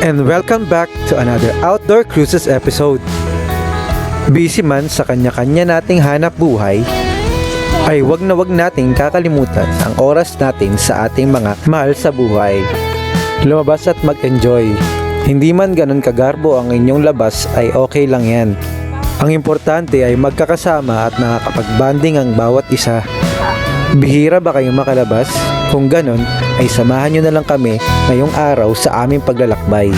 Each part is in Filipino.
And welcome back to another Outdoor Cruises episode. Busy man sa kanya-kanya nating hanap buhay, ay wag nating kakalimutan ang oras natin sa ating mga mahal sa buhay. Lumabas at mag-enjoy. Hindi man ganun kagarbo ang inyong labas ay okay lang yan. Ang importante ay magkakasama at nakakapag-banding ang bawat isa. Bihira ba kayong makalabas? Kung ganun, ay samahan nyo na lang kami ngayong araw sa aming paglalakbay.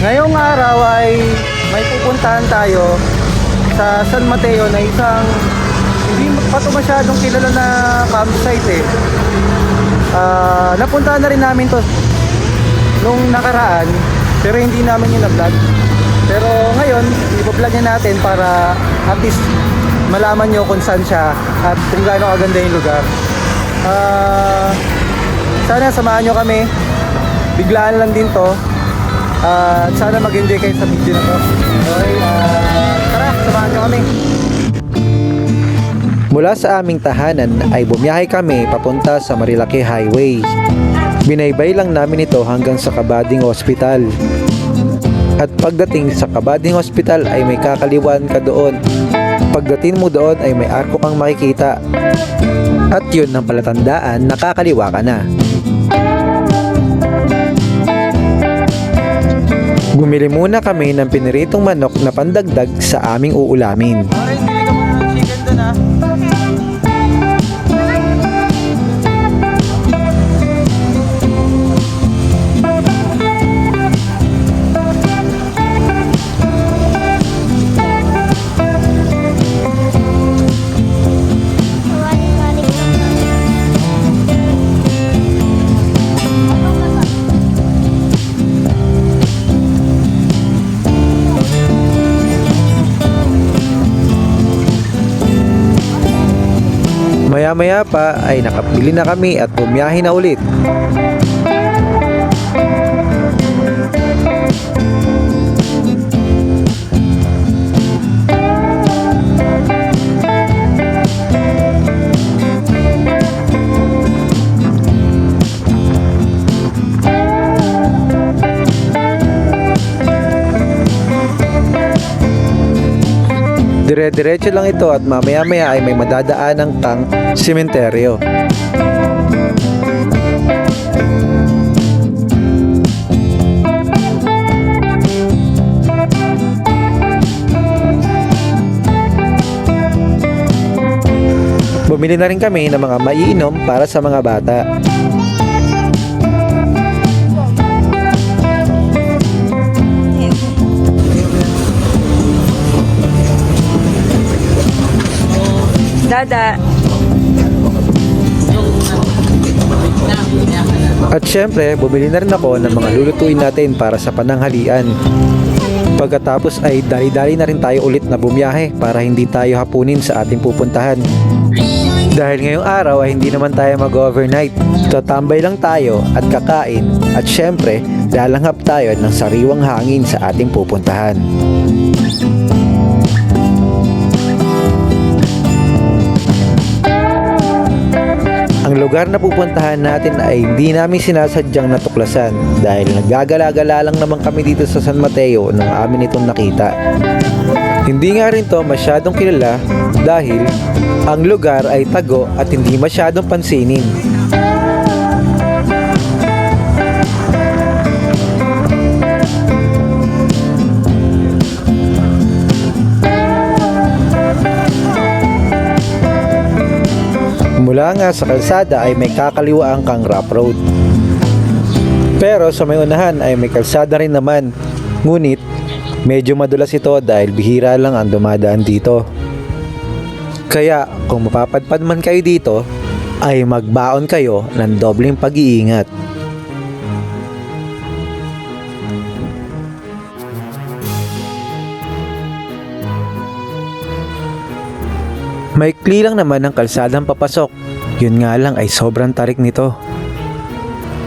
Ngayong araw ay may pupuntahan tayo sa San Mateo na isang hindi pa ito masyadong kilala na campsite napuntahan na rin namin to nung nakaraan pero hindi namin yung na-vlog. Pero ngayon, i-vlog niya natin para at least malaman nyo kung saan siya at kung gaano kaganda yung lugar. Sana samahan nyo kami. Biglaan lang din to. Sana mag-enjoy kayo sa video na to. Okay, tara, samahan nyo kami. Mula sa aming tahanan ay bumiyahe kami papunta sa Marilaki Highway. Binaybay lang namin ito hanggang sa Cabading Hospital. At pagdating sa Cabading Hospital ay may kakaliwan ka doon. Pagdating mo doon ay may arko kang makikita. At yun ang palatandaan, nakakaliwa ka na. Bumili muna kami ng piniritong manok na pandagdag sa aming uulamin. Alright, bili ka muna ng chicken doon ha. Maya-maya pa ay nakapili na kami at bumiyahe na ulit. Dire-diretso lang ito at mamaya-maya ay may madadaanan kang sementeryo. Bumili na rin kami ng mga maiinom para sa mga bata. Dada. At syempre, bumili na rin ako ng mga lulutuin natin para sa pananghalian. Pagkatapos ay dali-dali na rin tayo ulit na bumiyahe para hindi tayo hapunin sa ating pupuntahan. Dahil ngayong araw ay hindi naman tayo mag-overnight. Tatambay lang tayo at kakain at syempre, lalanghap tayo ng sariwang hangin sa ating pupuntahan. Ang lugar na pupuntahan natin ay hindi namin sinasadyang natuklasan dahil naggagala-gala lang naman kami dito sa San Mateo nang amin itong nakita. Hindi nga rin to masyadong kilala dahil ang lugar ay tago at hindi masyadong pansinin. Mula nga sa kalsada ay may kakaliwaan kang rough road. Pero sa may unahan ay may kalsada rin naman. Ngunit medyo madulas ito dahil bihira lang ang dumadaan dito. Kaya kung mapapadpad man kayo dito, ay magbaon kayo ng dobleng pag-iingat. Maikli lang naman ang kalsadang papasok. Yun nga lang ay sobrang tarik nito.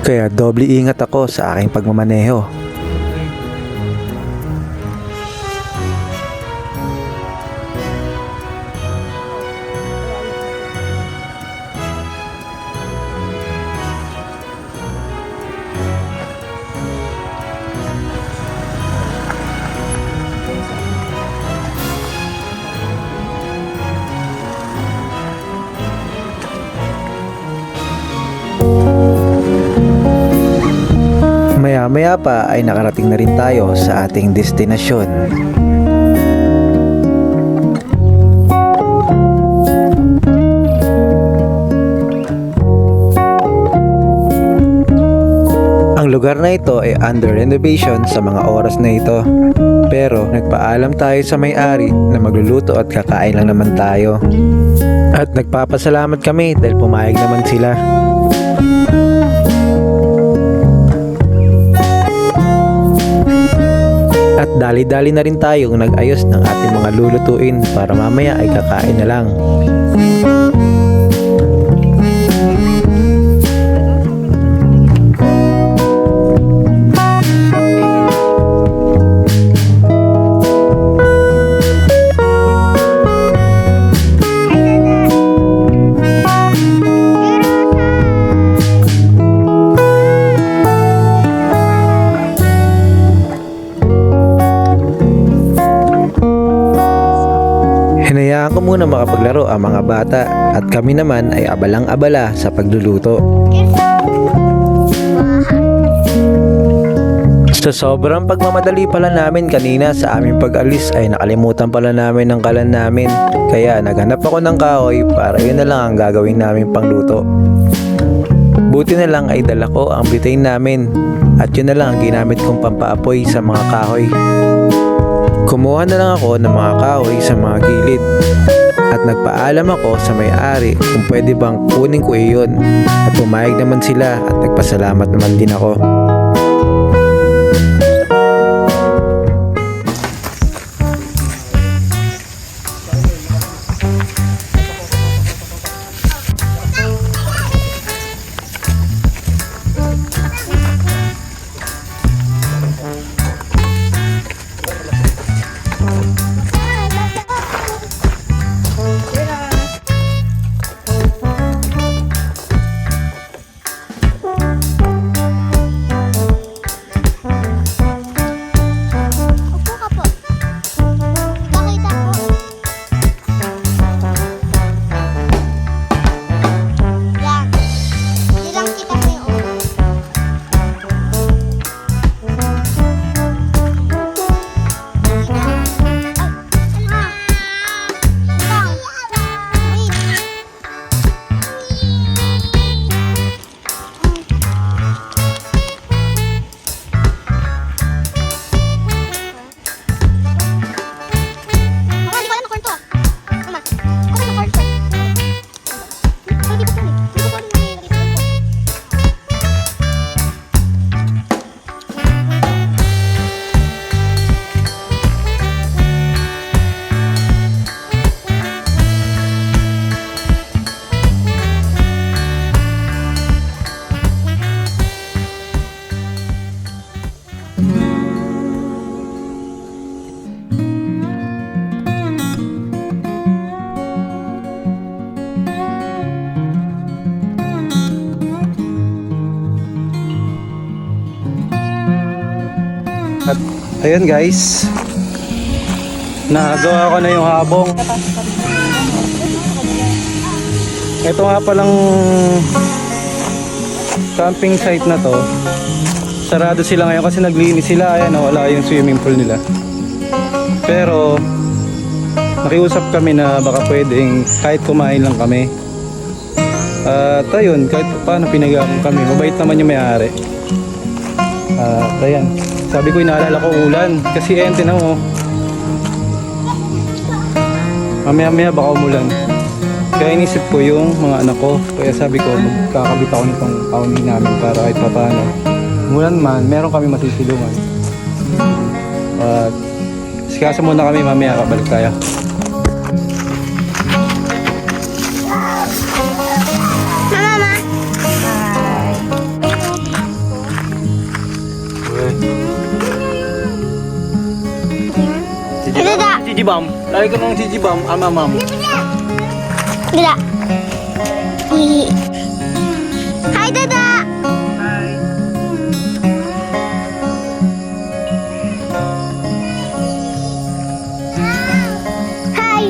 Kaya doble ingat ako sa aking pagmamaneho. Maya-maya pa ay nakarating na rin tayo sa ating destinasyon. Ang lugar na ito ay under renovation sa mga oras na ito. Pero nagpaalam tayo sa may-ari na magluluto at kakain lang naman tayo. At nagpapasalamat kami dahil pumayag naman sila. At dali-dali na rin tayong nag-ayos ng ating mga lulutuin para mamaya ay kakain na lang. Hinayaan ko muna makapaglaro ang mga bata at kami naman ay abalang-abala sa pagluluto. Sa sobrang pagmamadali pala namin kanina sa aming pag-alis ay nakalimutan pala namin ang kalan namin. Kaya naghanap ako ng kahoy para yun na lang ang gagawin namin pangluto. Buti na lang ay dala ko ang butane namin at yun na lang ang ginamit kong pampaapoy sa mga kahoy. Kumuha na lang ako ng mga kahoy sa mga gilid at nagpaalam ako sa may-ari kung pwede bang kunin ko iyon at pumayag naman sila at nagpasalamat naman din ako. At ayun guys, nagawa ko na yung habong. Ito nga palang camping site na to, sarado sila ngayon kasi naglinis sila. Ayan, wala yung swimming pool nila. Pero nakiusap kami na baka pwedeng kahit kumain lang kami. At ayun, kahit paano pinagaan kami. Mabait naman yung may-ari. Ayan. Sabi ko inaalala ko ulan. Kasi tinan mo. Mamaya baka umulan. Kaya inisip ko yung mga anak ko. Kaya sabi ko magkakabit ako nitong awning namin para kahit papaano. Umulan man, meron kami masisilungan. At sikasa muna kami, mamaya kabalik tayo. Jijibam. Lagi ka mong jijibam, mamam. Dada. Hi, Dada. Hi.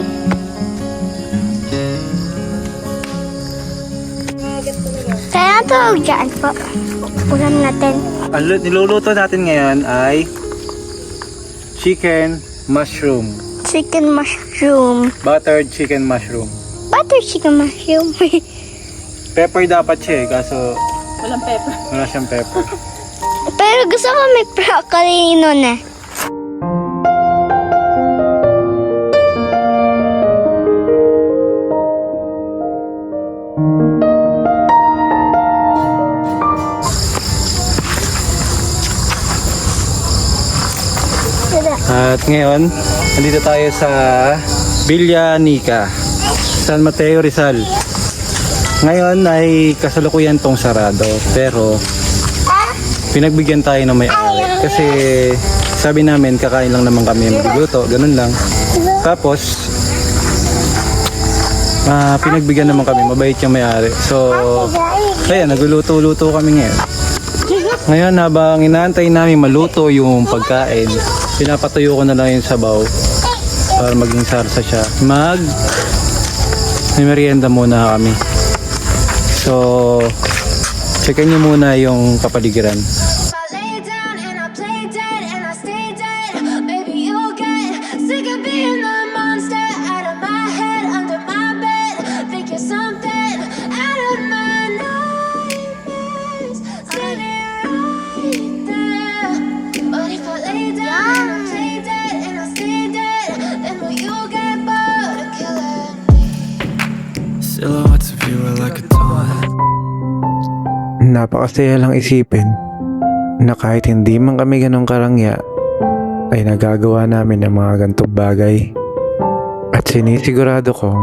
Kaya ang tawag dyan po. Ulam natin. Ang niluluto natin ngayon ay chicken mushroom. Chicken mushroom. Buttered chicken mushroom. Butter chicken mushroom. Pepper dapat siya kaso Walang pepper. wala siyang pepper. Pero gusto ko may broccoli nun eh. At ngayon, nandito tayo sa Villanica, San Mateo, Rizal. Ngayon ay kasalukuyan tong sarado, pero pinagbigyan tayo ng may-ari kasi sabi namin kakain lang naman kami magluto, ganun lang. Tapos pinagbigyan naman kami, mabait yung may-ari. So ayan, nagluluto-luto kami ngayon. Ngayon habang inaantay namin maluto yung pagkain, pinapatuyo ko na lang yung sabaw para maging sarsa siya. May merienda muna kami. So, checkin nyo muna yung kapaligiran. I lay down and I play dead and I stay dead. Maybe you'll get sick of being the monster out of my head, under my bed. Think you're something out of my nightmares. Standing right there. But if I lay down and I play dead and I stay dead, then will you get bored of killing me? Silhouettes of you are like a taunt. Napakasaya lang isipin na kahit hindi man kami ganong karangya ay nagagawa namin ng mga gantong bagay. At sinisigurado kong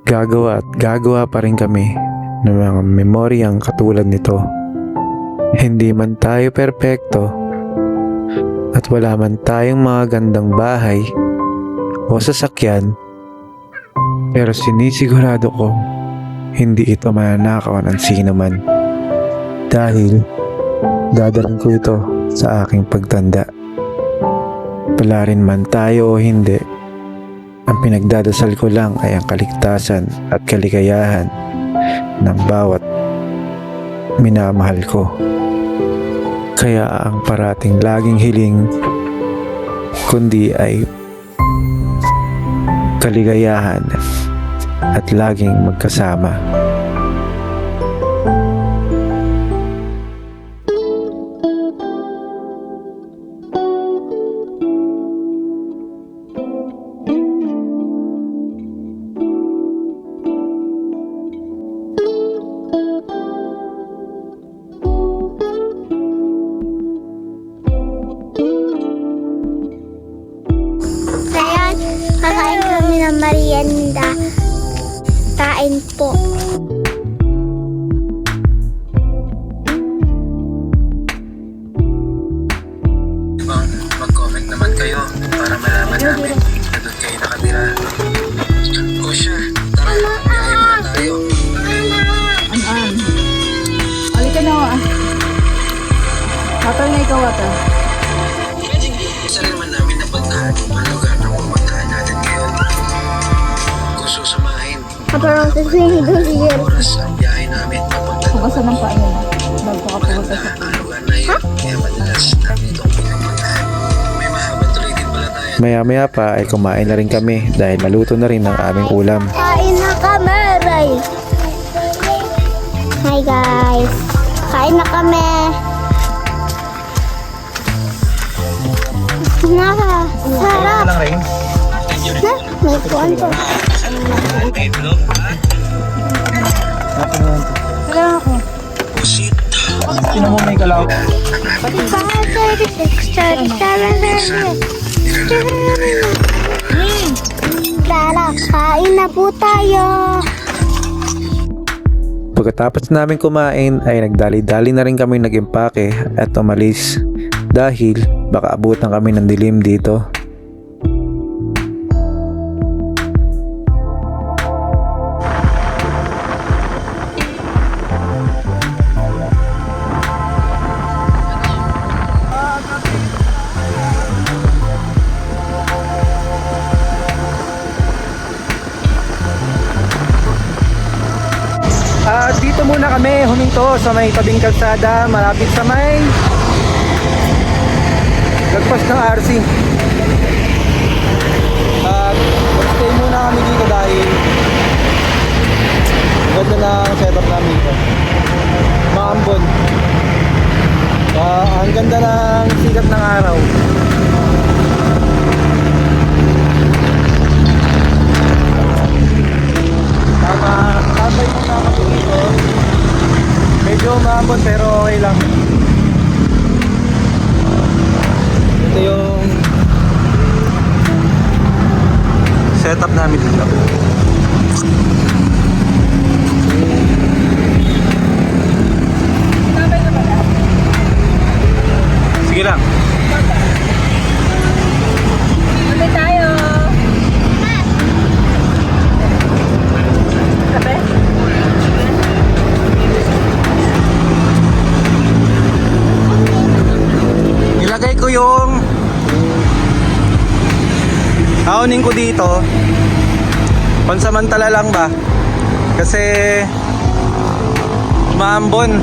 gagawa pa rin kami ng mga memoryang katulad nito. Hindi man tayo perpekto at wala man tayong mga gandang bahay o sasakyan, pero sinisigurado kong hindi ito mananakaw ng sino man dahil dadalhin ko ito sa aking pagtanda. Palarin man tayo o hindi, ang pinagdadasal ko lang ay ang kaligtasan at kaligayahan ng bawat minamahal ko. Kaya ang parating laging hiling kundi ay kaligayahan at laging magkasama. Kaya kakain kami ng merienda. Kain po. Mag-comment naman kayo para malaman namin na doon kayo nakatira. O siya, tara, biyahe muna tayo. Halika na ah. Kapal na ikaw ata. Isa rin naman namin na pagkahan ang lugar na pupuntahan natin ngayon. Kung susamahin, Kaparang sa sinigurier. oras ang biyahe namin papunta doon. Pugasan ng paa nila. Bago ka pumunta sa... Ang lugar na yun, kaya madalas namin itong pinupuntahan. May mahabang tuloy din pala tayo. Maya-maya pa ay kumain na rin kami dahil maluto na rin ang aming ulam. Kain na kami, Ray. Hi guys. Kain na kami. Sarap. Walang rain. Na, may kuwan to. Kailangan ako. Sino mo may kalaw? 36, 37, 38. Tara, kain na po tayo. Pagkatapos namin kumain ay nagdali-dali na rin kami nag-impake at umalis dahil baka abutan kami ng dilim dito. Dito muna kami huminto sa may tabing kalsada malapit sa may lagpas ng RC. Stay muna kami dito dahil ganda na ang setup namin dito. Maambon. Ang ganda ng sikat ng araw. Tambay muna kami dito. Medyo maambon pero okay lang. Ito yung setup namin dito. Sige lang. Ulit tayo. Kape? Nilagay ko yung haunin ko dito. Pansamantala lang ba? Kasi maambon.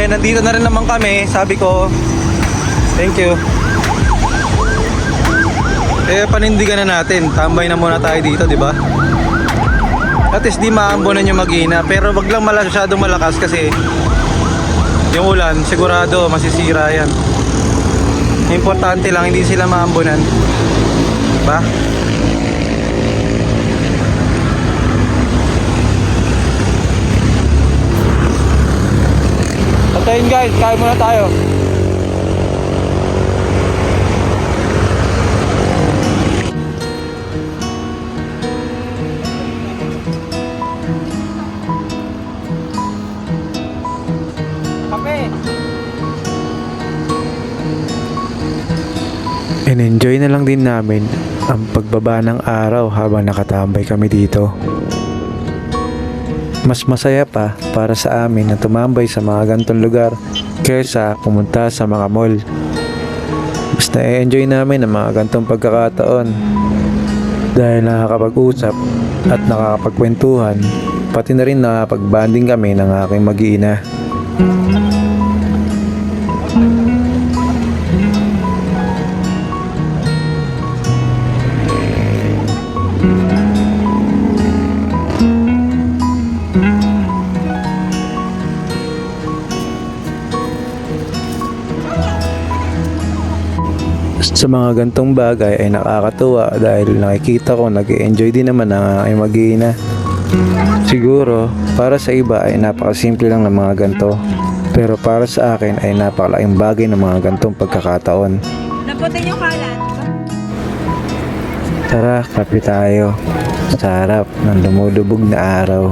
Nandito na rin naman kami. Sabi ko, thank you. Panindigan na natin. Tambay na muna tayo dito, di ba? At least di maambonan yung mag-ina. Pero wag lang masyadong malakas kasi yung ulan, sigurado masisira yan. Importante lang, hindi sila maambonan. Diba? Patayin guys, kain muna tayo. In-enjoy na lang din namin ang pagbaba ng araw habang nakatambay kami dito. Mas masaya pa para sa amin na tumambay sa mga gantong lugar kaysa pumunta sa mga mall. Mas na-enjoy namin ang mga gantong pagkakataon dahil nakakapag-usap at nakakapagkwentuhan, pati na rin nakakapag-banding kami ng aking mag-iina. Sa mga gantong bagay ay nakakatuwa dahil nakikita ko nag-enjoy din naman ang aking mag-iina. Siguro para sa iba ay napakasimple lang ng mga ganto, pero para sa akin ay napakalaking bagay ng mga gantong pagkakataon. Naputin yung kalan. Tara, kape tayo sa harap ng lumulubog na araw.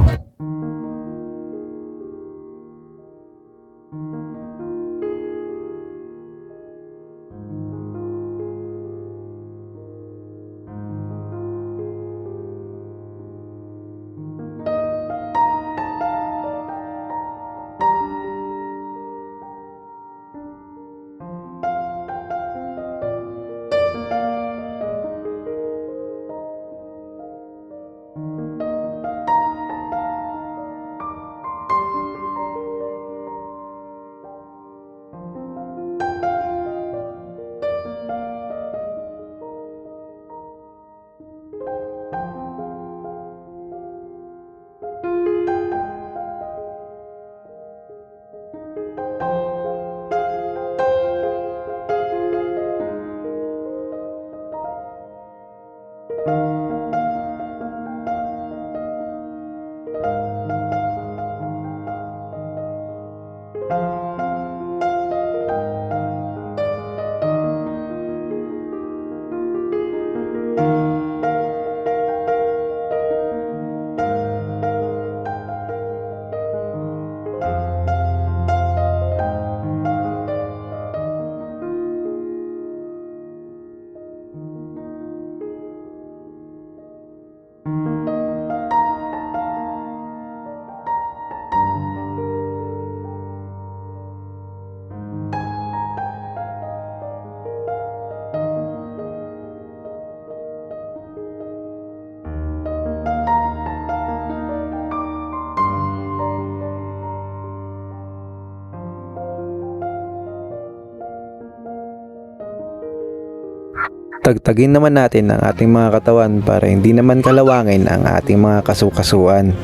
Tagtagin naman natin ang ating mga katawan para hindi naman kalawangin ang ating mga kasukasuan.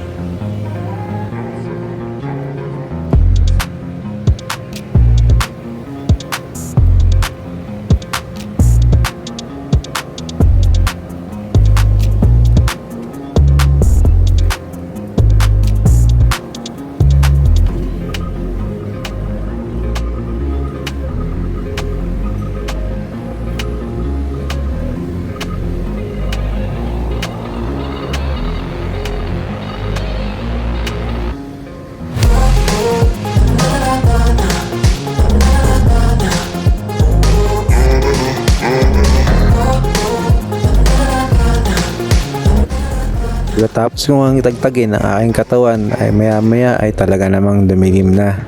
Pagkatapos ko ang itagtagin ang aking katawan ay maya maya ay talaga namang dumilim na.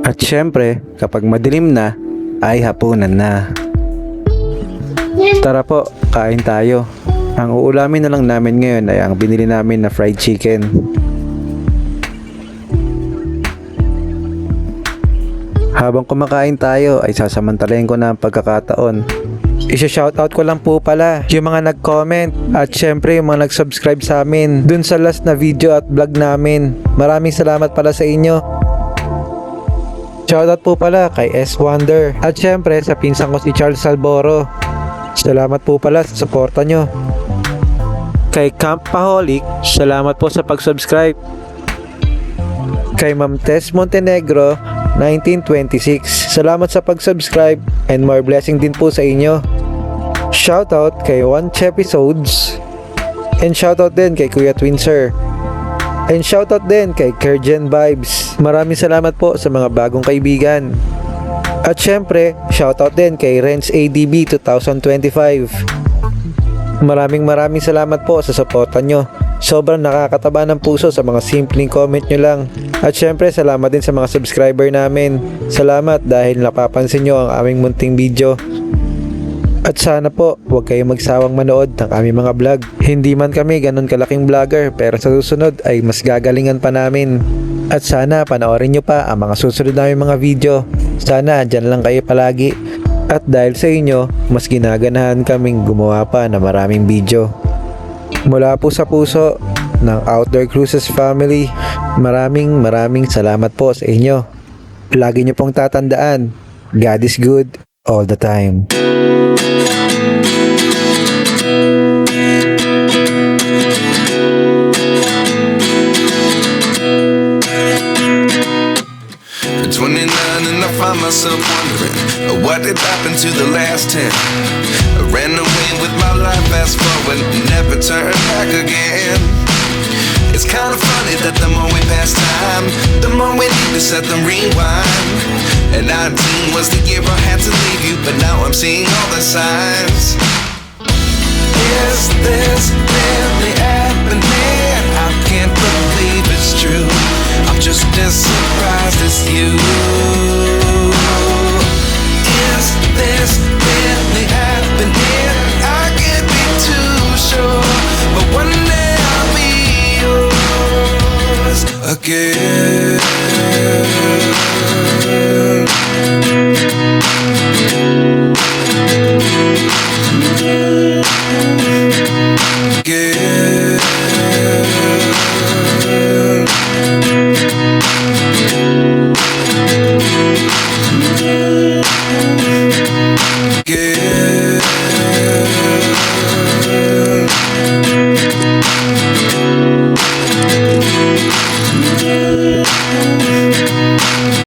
At syempre, kapag madilim na, ay hapunan na. Tara po, kain tayo. Ang uulamin na lang namin ngayon ay ang binili namin na fried chicken. Habang kumakain tayo ay sasamantalayin ko na ang pagkakataon. Isa-shoutout ko lang po pala yung mga nag-comment at syempre yung mga nag-subscribe sa amin dun sa last na video at vlog namin. Maraming salamat pala sa inyo. Shoutout po pala kay S. Wonder at syempre sa pinsan ko si Charles Salboro. Salamat po pala sa suporta nyo. Kay Campaholic, salamat po sa pag-subscribe. Kay Ma'am Tess Montenegro 1926, salamat sa pag-subscribe and more blessing din po sa inyo. Shoutout kay One Episodes and shoutout din kay Kuya Twinser. And shoutout din kay Kerjen Vibes. Maraming salamat po sa mga bagong kaibigan. At syempre, shoutout din kay Renz ADB 2025. Maraming salamat po sa suporta nyo. Sobrang nakakataba ng puso sa mga simpleng comment nyo lang. At syempre, salamat din sa mga subscriber namin. Salamat dahil napapansin nyo ang aming munting video. At sana po, huwag kayong magsawang manood ng aming mga vlog. Hindi man kami ganun kalaking vlogger, pero sa susunod ay mas gagalingan pa namin. At sana panoorin nyo pa ang mga susunod namin mga video. Sana dyan lang kayo palagi. At dahil sa inyo, mas ginaganahan kaming gumawa pa ng maraming video. Mula po sa puso ng Outdoor Cruises family, maraming salamat po sa inyo. Lagi nyo pong tatandaan, God is good all the time. At 29 and I find myself wondering what did happen to the last 10. I ran away with my life, fast forward, never turn back again. It's kind of funny that the more we pass time, the more we need to set them rewind. And 19 was the year I had to leave you, but now I'm seeing all the signs. Is this really happening? I can't believe it's true. I'm just as surprised as you. Is this really happening? I can't be too sure, but one day I'll be yours again.